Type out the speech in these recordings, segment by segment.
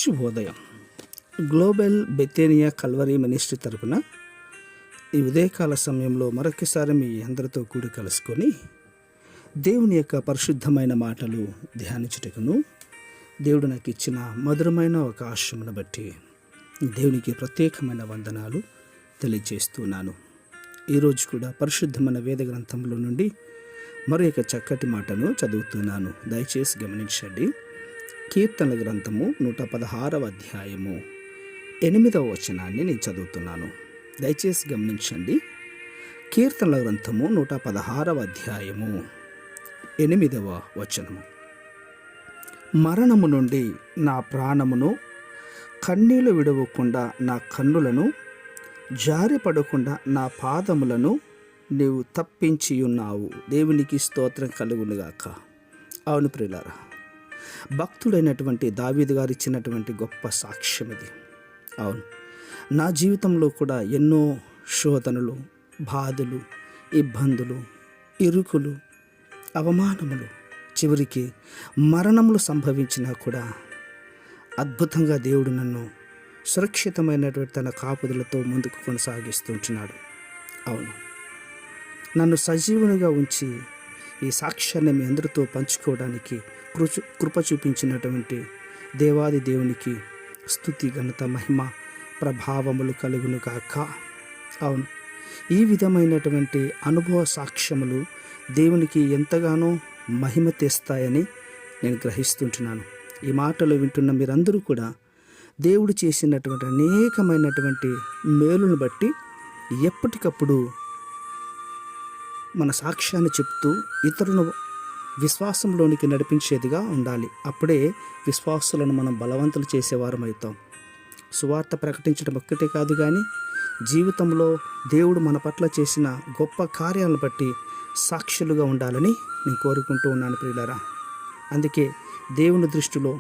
శుభోదయం. Global బెతేనియా Calvary ministry తరపున ఈ ఉదయకాల సమయంలో మరొకసారి మీ అందరితో కూడి కలుసుకొని దేవుని యొక్క పరిశుద్ధమైన మాటలు ధ్యానించుటకును దేవుడు నాకు ఇచ్చిన మధురమైన అవకాశమును బట్టి దేవునికి ప్రత్యేకమైన వందనాలు తెలియజేస్తున్నాను. ఈరోజు కూడా పరిశుద్ధమైన వేద గ్రంథంలో నుండి మరో చక్కటి మాటను చదువుతున్నాను. దయచేసి గమనించండి. కీర్తనల గ్రంథము 116వ అధ్యాయము 8వ వచనాన్ని నేను చదువుతున్నాను. దయచేసి గమనించండి. కీర్తనల గ్రంథము 116వ అధ్యాయము 8వ వచనము. మరణము నుండి నా ప్రాణమును, కన్నీళ్లు విడవకుండా నా కన్నులను, జారిపడకుండా నా పాదములను నీవు తప్పించి ఉన్నావు. దేవునికి స్తోత్రం కలుగునుగాక. అవును ప్రియులారా, భక్తుడైనటువంటి దావీదు గారు ఇచ్చినటువంటి గొప్ప సాక్ష్యం ఇది. అవును, నా జీవితంలో కూడా ఎన్నో శోధనలు, బాధలు, ఇబ్బందులు, ఇరుకులు, అవమానములు, చివరికి మరణములు సంభవించినా కూడా అద్భుతంగా దేవుడు నన్ను సురక్షితమైనటువంటి తన కాపుదలతో ముందుకు కొనసాగిస్తుంటున్నాడు. అవును, నన్ను సజీవునిగా ఉంచి ఈ సాక్ష్యాన్ని మీ అందరితో పంచుకోవడానికి కృప చూపించినటువంటి దేవాది దేవునికి స్తుతి, ఘనత, మహిమ, ప్రభావములు కలుగును గాక. అవును, ఈ విధమైనటువంటి అనుభవ సాక్ష్యములు దేవునికి ఎంతగానో మహిమ తెస్తాయని నేను గ్రహిస్తుంటున్నాను. ఈ మాటలు వింటున్న మీరందరూ కూడా దేవుడు చేసినటువంటి అనేకమైనటువంటి మేలును బట్టి ఎప్పటికప్పుడు మన సాక్ష్యాన్ని చెప్తూ ఇతరులను విశ్వాసంలోనికి నడిపించేదిగా ఉండాలి. అప్పుడే విశ్వాసులను మనం బలవంతులు చేసేవారం అవుతాం. సువార్త ప్రకటించడం ఒక్కటే కాదు, కానీ జీవితంలో దేవుడు మన పట్ల చేసిన గొప్ప కార్యాలను బట్టి సాక్షులుగా ఉండాలని నేను కోరుకుంటూ ఉన్నాను ప్రియులారా. అందుకే దేవుని దృష్టిలో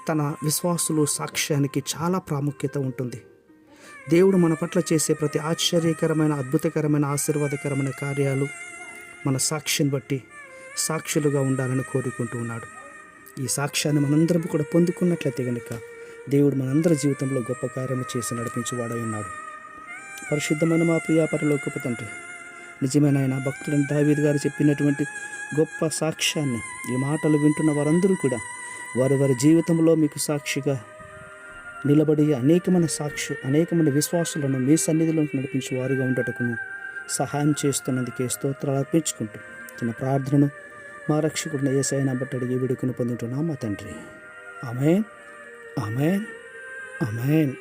తన విశ్వాసులు సాక్ష్యానికి చాలా ప్రాముఖ్యత ఉంటుంది. దేవుడు మన పట్ల చేసే ప్రతి ఆశ్చర్యకరమైన, అద్భుతకరమైన, ఆశీర్వాదకరమైన కార్యాలు మన సాక్ష్యాన్ని బట్టి సాక్షులుగా ఉండాలని కోరుకుంటూ ఉన్నాడు. ఈ సాక్ష్యాన్ని మనందరం కూడా పొందుకున్నట్లయితే కనుక దేవుడు మనందరి జీవితంలో గొప్ప కార్యము చేసి నడిపించేవాడై ఉన్నాడు. పరిశుద్ధమైన మా ప్రియ పరలోకపు తండ్రి, నిజమైన ఆయన భక్తుడైన దావీదు గారు చెప్పినటువంటి గొప్ప సాక్ష్యాన్ని ఈ మాటలు వింటున్న వారందరూ కూడా వారి జీవితంలో మీకు సాక్షిగా నిలబడి అనేకమైన విశ్వాసులను మీ సన్నిధిలోకి నడిపించి వారుగా ఉండటకును సహాయం చేస్తున్నందుకే స్తోత్రాలు అర్పించుకుంటూ చిన్న ప్రార్థనను మా రక్షకుడిని యేసయ్య బట్టి అడిగి వేడుకను పొందుతున్నాం మా తండ్రి. ఆమేన్, ఆమేన్, ఆమేన్.